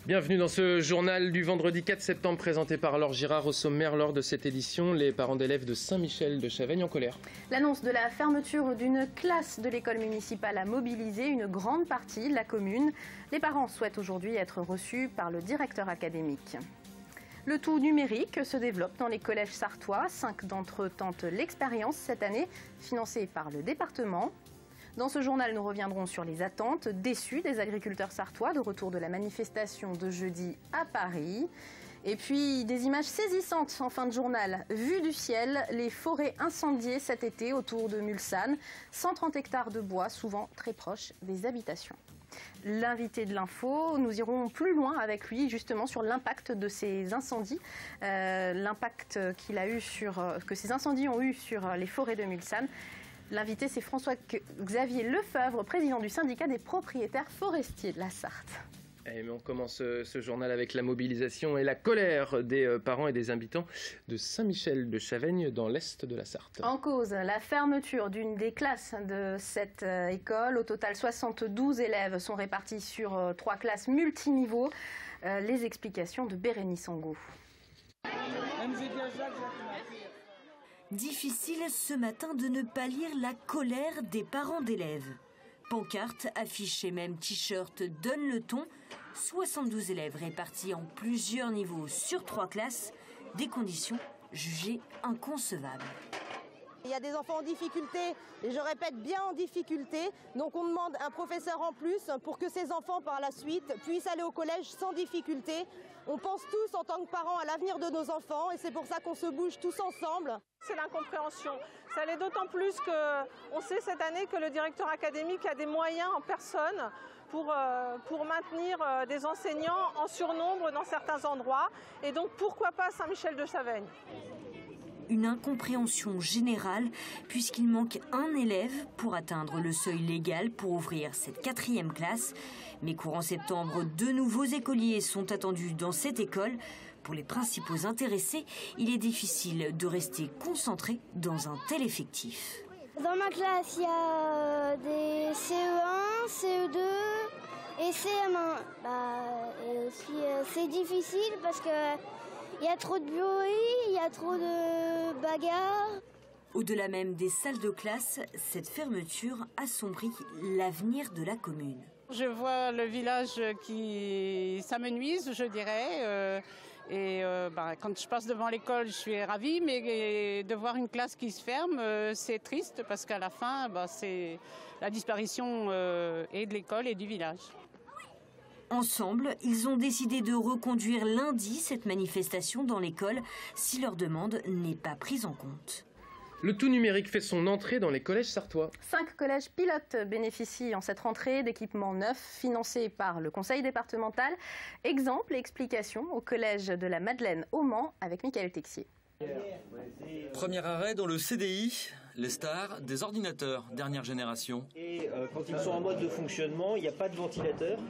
Bienvenue dans ce journal du vendredi 4 septembre présenté par Laure Girard. Au sommaire, lors de cette édition, les parents d'élèves de Saint-Michel de Chaveigne en colère. L'annonce de la fermeture d'une classe de l'école municipale a mobilisé une grande partie de la commune. Les parents souhaitent aujourd'hui être reçus par le directeur académique. Le tout numérique se développe dans les collèges sarthois. 5 d'entre eux tentent l'expérience cette année, financée par le département. Dans ce journal, nous reviendrons sur les attentes déçues des agriculteurs sarthois de retour de la manifestation de jeudi à Paris. Et puis des images saisissantes en fin de journal. Vue du ciel, les forêts incendiées cet été autour de Mulsanne. 130 hectares de bois, souvent très proches des habitations. L'invité de l'info, nous irons plus loin avec lui justement sur l'impact de ces incendies, l'impact que ces incendies ont eu sur les forêts de Mulsanne. L'invité, c'est François-Xavier Lefebvre, président du syndicat des propriétaires forestiers de la Sarthe. Et on commence ce journal avec la mobilisation et la colère des parents et des habitants de Saint-Michel de Chaveigne dans l'est de la Sarthe. En cause, la fermeture d'une des classes de cette école. Au total, 72 élèves sont répartis sur 3 classes multiniveaux. Les explications de Bérénice Angot. Difficile ce matin de ne pas lire la colère des parents d'élèves. Pancartes, affiches et même t-shirts donnent le ton. 72 élèves répartis en plusieurs niveaux sur 3 classes, des conditions jugées inconcevables. Il y a des enfants en difficulté, et je répète bien en difficulté, donc on demande un professeur en plus pour que ces enfants par la suite puissent aller au collège sans difficulté. On pense tous en tant que parents à l'avenir de nos enfants et c'est pour ça qu'on se bouge tous ensemble. C'est l'incompréhension. Ça l'est d'autant plus qu'on sait cette année que le directeur académique a des moyens en personne pour maintenir des enseignants en surnombre dans certains endroits. Et donc pourquoi pas Saint-Michel de Chaveigne ? Une incompréhension générale puisqu'il manque un élève pour atteindre le seuil légal pour ouvrir cette 4e classe. Mais courant septembre, 2 nouveaux écoliers sont attendus dans cette école. Pour les principaux intéressés, il est difficile de rester concentré dans un tel effectif. Dans ma classe, il y a des CE1, CE2 et CM1. Et aussi, c'est difficile parce que il y a trop de bruit, il y a trop de bagarres. Au-delà même des salles de classe, cette fermeture assombrit l'avenir de la commune. Je vois le village qui s'amenuise, je dirais. Quand je passe devant l'école, je suis ravie, mais de voir une classe qui se ferme, c'est triste parce qu'à la fin, c'est la disparition et de l'école et du village. Ensemble, ils ont décidé de reconduire lundi cette manifestation dans l'école si leur demande n'est pas prise en compte. Le tout numérique fait son entrée dans les collèges sarthois. 5 collèges pilotes bénéficient en cette rentrée d'équipements neufs financés par le conseil départemental. Exemple et explication au collège de la Madeleine au Mans avec Michael Texier. Premier arrêt dans le CDI, les stars des ordinateurs dernière génération. Et quand ils sont en mode de fonctionnement, il n'y a pas de ventilateur.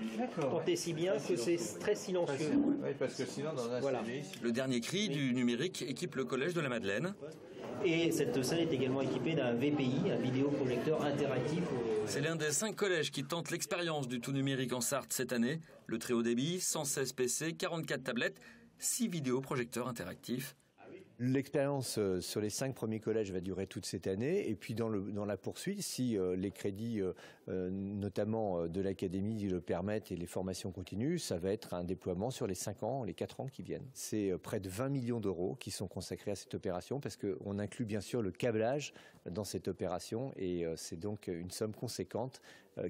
Tant et si bien que c'est très silencieux. Oui, parce que sinon dans un CDI... Le dernier cri du numérique équipe le collège de la Madeleine. Et cette salle est également équipée d'un VPI, un vidéoprojecteur interactif. C'est l'un des 5 collèges qui tentent l'expérience du tout numérique en Sarthe cette année. Le très haut débit, 116 PC, 44 tablettes, 6 vidéoprojecteurs interactifs. L'expérience sur les 5 premiers collèges va durer toute cette année et puis dans la poursuite, si les crédits notamment de l'académie le permettent et les formations continuent, ça va être un déploiement sur les 5 ans, les 4 ans qui viennent. C'est près de 20 millions d'euros qui sont consacrés à cette opération parce qu'on inclut bien sûr le câblage dans cette opération et c'est donc une somme conséquente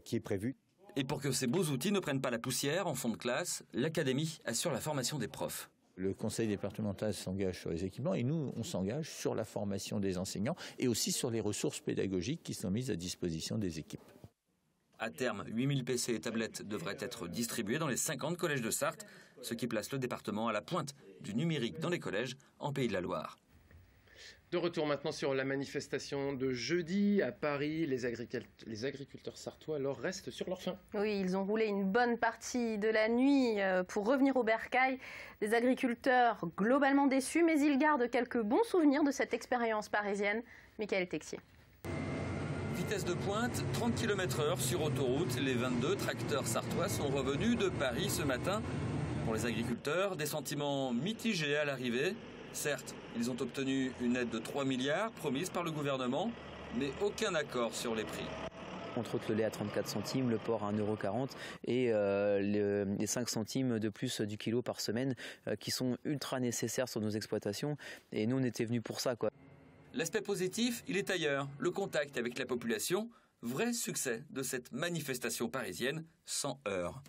qui est prévue. Et pour que ces beaux outils ne prennent pas la poussière en fond de classe, l'académie assure la formation des profs. Le conseil départemental s'engage sur les équipements et nous, on s'engage sur la formation des enseignants et aussi sur les ressources pédagogiques qui sont mises à disposition des équipes. À terme, 8000 PC et tablettes devraient être distribués dans les 50 collèges de Sarthe, ce qui place le département à la pointe du numérique dans les collèges en Pays de la Loire. De retour maintenant sur la manifestation de jeudi à Paris. Les agriculteurs sarthois alors restent sur leur faim. Oui, ils ont roulé une bonne partie de la nuit pour revenir au bercail. Des agriculteurs globalement déçus, mais ils gardent quelques bons souvenirs de cette expérience parisienne. Michael Texier. Vitesse de pointe, 30 km/h sur autoroute. Les 22 tracteurs sarthois sont revenus de Paris ce matin Pour les agriculteurs, des sentiments mitigés à l'arrivée. Certes, ils ont obtenu une aide de 3 milliards promise par le gouvernement, mais aucun accord sur les prix. Entre autres le lait à 34 centimes, le porc à 1,40 € et les 5 centimes de plus du kilo par semaine qui sont ultra nécessaires sur nos exploitations. Et nous, on était venus pour ça, quoi. L'aspect positif, il est ailleurs. Le contact avec la population, vrai succès de cette manifestation parisienne sans heurts.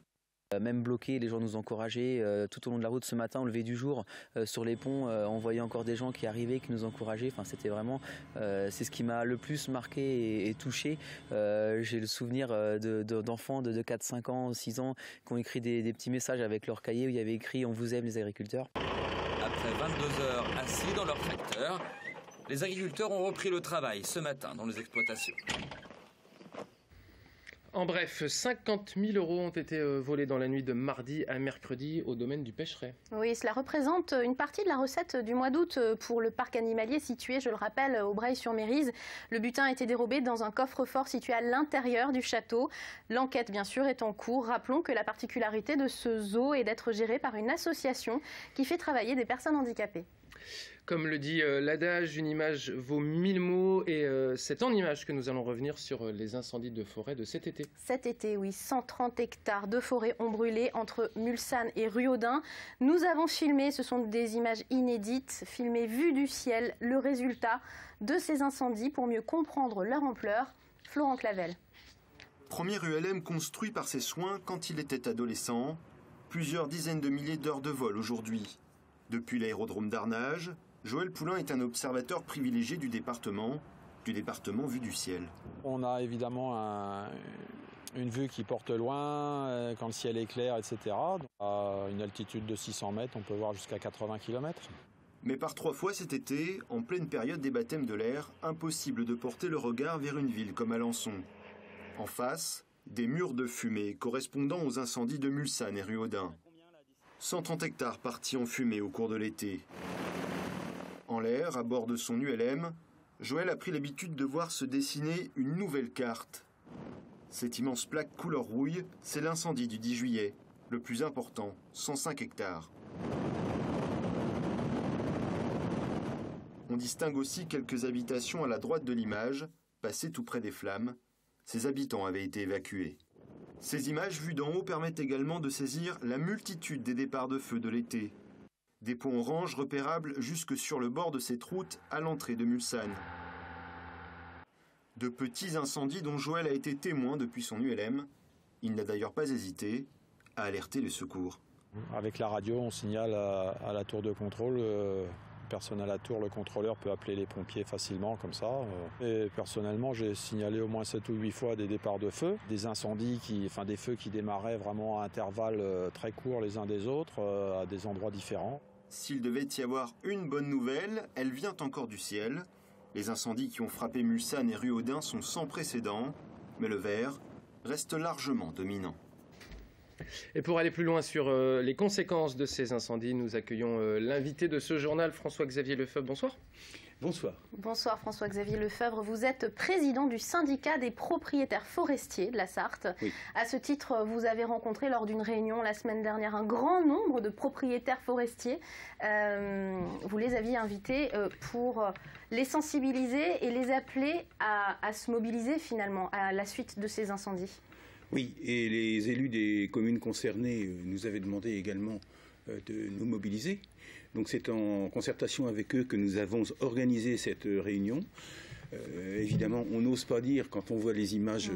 Même bloqués, les gens nous encourageaient tout au long de la route ce matin, au lever du jour, sur les ponts, on voyait encore des gens qui arrivaient, qui nous encourageaient. Enfin, c'était vraiment, c'est ce qui m'a le plus marqué et touché. J'ai le souvenir d'enfants de 4, 5 ans, 6 ans qui ont écrit des petits messages avec leur cahier où il y avait écrit « On vous aime les agriculteurs ». Après 22 heures assis dans leur tracteur, les agriculteurs ont repris le travail ce matin dans les exploitations. En bref, 50 000 € ont été volés dans la nuit de mardi à mercredi au domaine du Pêcheret. Oui, cela représente une partie de la recette du mois d'août pour le parc animalier situé, je le rappelle, au Breil-sur-Mérise. Le butin a été dérobé dans un coffre-fort situé à l'intérieur du château. L'enquête, bien sûr, est en cours. Rappelons que la particularité de ce zoo est d'être géré par une association qui fait travailler des personnes handicapées. Comme le dit l'adage, une image vaut 1000 mots et c'est en images que nous allons revenir sur les incendies de forêt de cet été. Cet été, oui, 130 hectares de forêt ont brûlé entre Mulsanne et Ruaudin. Nous avons filmé, ce sont des images inédites, filmées vues du ciel, le résultat de ces incendies pour mieux comprendre leur ampleur. Florent Clavel. Premier ULM construit par ses soins quand il était adolescent. Plusieurs dizaines de milliers d'heures de vol aujourd'hui. Depuis l'aérodrome d'Arnage, Joël Poulain est un observateur privilégié du département vu du ciel. On a évidemment une vue qui porte loin, quand le ciel est clair, etc. À une altitude de 600 mètres, on peut voir jusqu'à 80 km. Mais par 3 fois cet été, en pleine période des baptêmes de l'air, impossible de porter le regard vers une ville comme Alençon. En face, des murs de fumée correspondant aux incendies de Mulsanne et Ruaudin. 130 hectares partis en fumée au cours de l'été. En l'air, à bord de son ULM, Joël a pris l'habitude de voir se dessiner une nouvelle carte. Cette immense plaque couleur rouille, c'est l'incendie du 10 juillet, le plus important, 105 hectares. On distingue aussi quelques habitations à la droite de l'image, passées tout près des flammes. Ces habitants avaient été évacués. Ces images vues d'en haut permettent également de saisir la multitude des départs de feu de l'été. Des ponts oranges repérables jusque sur le bord de cette route à l'entrée de Mulsanne. De petits incendies dont Joël a été témoin depuis son ULM. Il n'a d'ailleurs pas hésité à alerter les secours. Avec la radio, on signale à la tour de contrôle. Personne à la tour, le contrôleur peut appeler les pompiers facilement comme ça. Et personnellement, j'ai signalé au moins 7 ou 8 fois des départs de feu, des incendies, des feux qui démarraient vraiment à intervalles très courts les uns des autres, à des endroits différents. S'il devait y avoir une bonne nouvelle, elle vient encore du ciel. Les incendies qui ont frappé Mulsanne et Ruaudin sont sans précédent, mais le vert reste largement dominant. Et pour aller plus loin sur les conséquences de ces incendies, nous accueillons l'invité de ce journal, François-Xavier Lefebvre. Bonsoir. Bonsoir. Bonsoir François-Xavier Lefebvre. Vous êtes président du syndicat des propriétaires forestiers de la Sarthe. Oui. À ce titre, vous avez rencontré lors d'une réunion la semaine dernière un grand nombre de propriétaires forestiers. Vous les aviez invités pour les sensibiliser et les appeler à se mobiliser finalement à la suite de ces incendies. Oui, et les élus des communes concernées nous avaient demandé également de nous mobiliser. Donc c'est en concertation avec eux que nous avons organisé cette réunion. Évidemment, on n'ose pas dire, quand on voit les images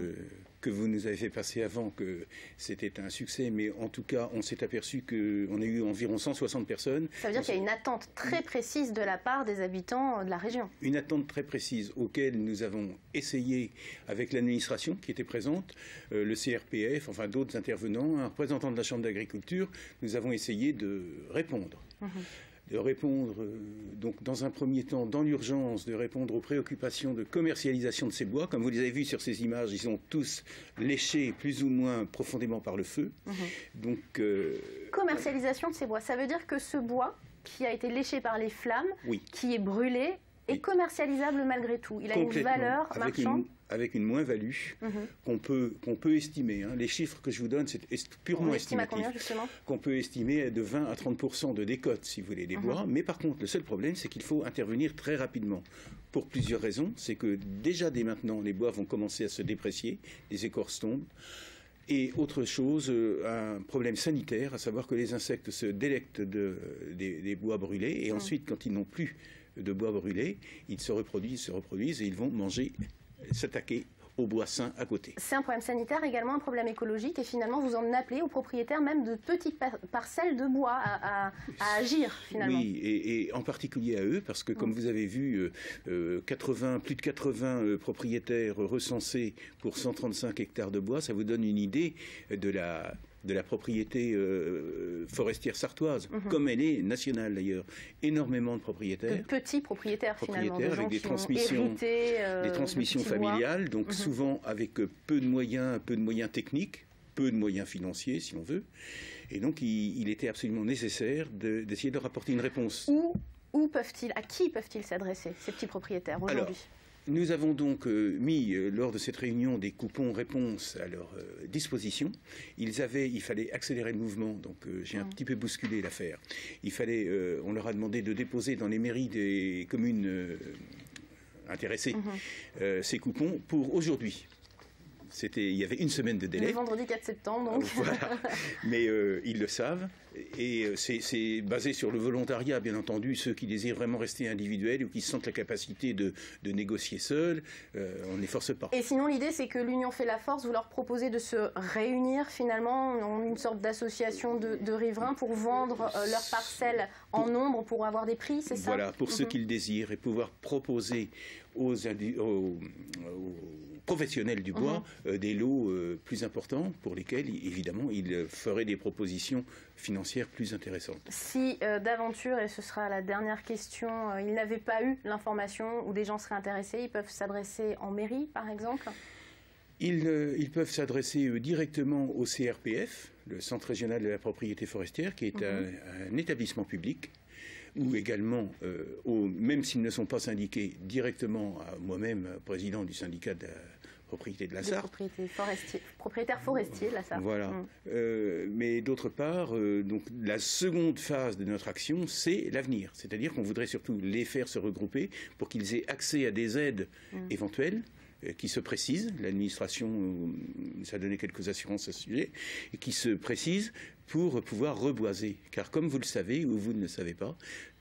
que vous nous avez fait passer avant, que c'était un succès, mais en tout cas, on s'est aperçu qu'on a eu environ 160 personnes. Ça veut dire qu'il y a une attente très précise de la part des habitants de la région. Une attente très précise auquel nous avons essayé, avec l'administration qui était présente, le CRPF, enfin d'autres intervenants, un représentant de la Chambre d'agriculture, nous avons essayé de répondre. De répondre, donc dans un premier temps, dans l'urgence, de répondre aux préoccupations de commercialisation de ces bois. Comme vous les avez vus sur ces images, ils sont tous léchés plus ou moins profondément par le feu. Donc, commercialisation de ces bois, ça veut dire que ce bois qui a été léché par les flammes, oui, qui est brûlé, est commercialisable malgré tout. Il a une valeur marchande. avec une moins-value qu'on peut estimer. Hein. Les chiffres que je vous donne, c'est purement estimatif. Qu'on peut estimer de 20 à 30% de décote, si vous voulez, des bois. Mais par contre, le seul problème, c'est qu'il faut intervenir très rapidement. Pour plusieurs raisons. C'est que déjà dès maintenant, les bois vont commencer à se déprécier, les écorces tombent. Et autre chose, un problème sanitaire, à savoir que les insectes se délectent des bois brûlés. Et ensuite, quand ils n'ont plus de bois brûlés, ils se reproduisent et ils vont manger, s'attaquer au bois sain à côté. C'est un problème sanitaire, également un problème écologique, et finalement vous en appelez aux propriétaires même de petites parcelles de bois à agir finalement. Oui, et en particulier à eux, parce que comme vous avez vu, plus de 80 propriétaires recensés pour 135 hectares de bois, ça vous donne une idée de la propriété forestière sartoise, comme elle est nationale d'ailleurs. Énormément de propriétaires. De petits propriétaires finalement, de gens avec des qui transmissions, ont hérité, des transmissions familiales, donc souvent avec peu de moyens techniques, peu de moyens financiers si on veut. Et donc il était absolument nécessaire d'essayer de leur apporter une réponse. À qui peuvent-ils s'adresser, ces petits propriétaires aujourd'hui? Nous avons donc mis, lors de cette réunion, des coupons réponses à leur disposition. Il fallait accélérer le mouvement, donc j'ai un petit peu bousculé l'affaire. On leur a demandé de déposer dans les mairies des communes intéressées ces coupons pour aujourd'hui. Il y avait une semaine de délai. Le vendredi 4 septembre, donc. Voilà. Mais ils le savent. Et c'est basé sur le volontariat, bien entendu. Ceux qui désirent vraiment rester individuels ou qui sentent la capacité de négocier seuls, on ne les force pas. Et sinon, l'idée, c'est que l'Union fait la force. Vous leur proposez de se réunir, finalement, en une sorte d'association de riverains pour vendre leurs parcelles en nombre, pour avoir des prix, c'est ça? Voilà, pour ceux qui le désirent, et pouvoir proposer aux professionnels du bois des lots plus importants pour lesquels, évidemment, ils feraient des propositions financières plus intéressantes. Si d'aventure, et ce sera la dernière question, ils n'avaient pas eu l'information ou des gens seraient intéressés, ils peuvent s'adresser en mairie, par exemple? Ils peuvent s'adresser directement au CRPF, le Centre régional de la propriété forestière, qui est un établissement public, ou également, même s'ils ne sont pas syndiqués, directement à moi-même, président du syndicat de la propriété de la Sarthe. Propriétaire forestier de la Sarthe. Voilà. Mais d'autre part, donc, la seconde phase de notre action, c'est l'avenir. C'est-à-dire qu'on voudrait surtout les faire se regrouper pour qu'ils aient accès à des aides éventuelles, qui se précisent. L'administration nous a donné quelques assurances à ce sujet, et qui se précisent pour pouvoir reboiser. Car comme vous le savez, ou vous ne le savez pas,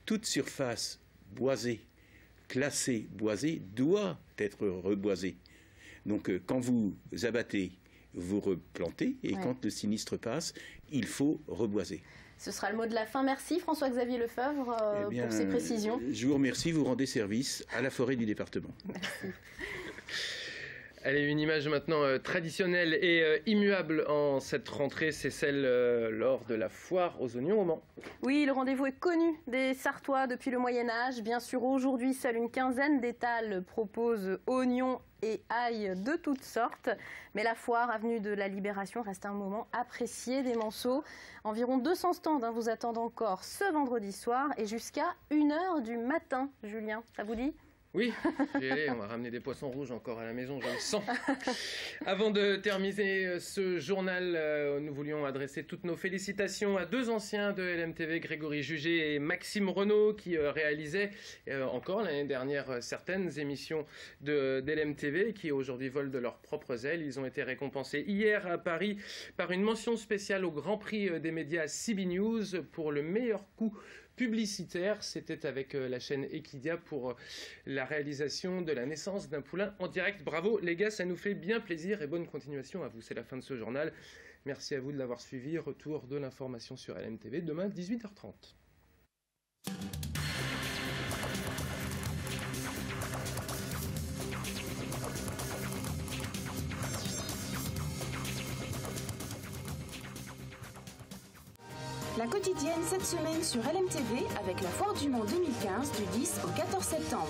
toute surface boisée, classée boisée, doit être reboisée. Donc quand vous abattez, vous replantez, et quand le sinistre passe, il faut reboiser. Ce sera le mot de la fin. Merci François-Xavier Lefebvre pour ces précisions. Je vous remercie, vous rendez service à la forêt du département. Merci. Allez, une image maintenant traditionnelle et immuable en cette rentrée, c'est celle lors de la foire aux oignons au Mans. Oui, le rendez-vous est connu des Sartois depuis le Moyen-Âge. Bien sûr, aujourd'hui, seule une quinzaine d'étals proposent oignons et ail de toutes sortes. Mais la foire, avenue de la Libération, reste un moment apprécié des Manceaux. Environ 200 stands vous attendent encore ce vendredi soir et jusqu'à 1h du matin. Julien, ça vous dit ? Oui, on va ramener des poissons rouges encore à la maison, je le sens. Avant de terminer ce journal, nous voulions adresser toutes nos félicitations à deux anciens de LMTV, Grégory Jugé et Maxime Renaud, qui réalisaient encore l'année dernière certaines émissions de LMTV et qui aujourd'hui volent de leurs propres ailes. Ils ont été récompensés hier à Paris par une mention spéciale au Grand Prix des médias CB News pour le meilleur coup publicitaire. C'était avec la chaîne Equidia pour la réalisation de la naissance d'un poulain en direct. Bravo les gars, ça nous fait bien plaisir et bonne continuation à vous. C'est la fin de ce journal. Merci à vous de l'avoir suivi. Retour de l'information sur LMTV demain 18h30. La quotidienne cette semaine sur LMTV avec la Foire du Mans 2015 du 10 au 14 septembre.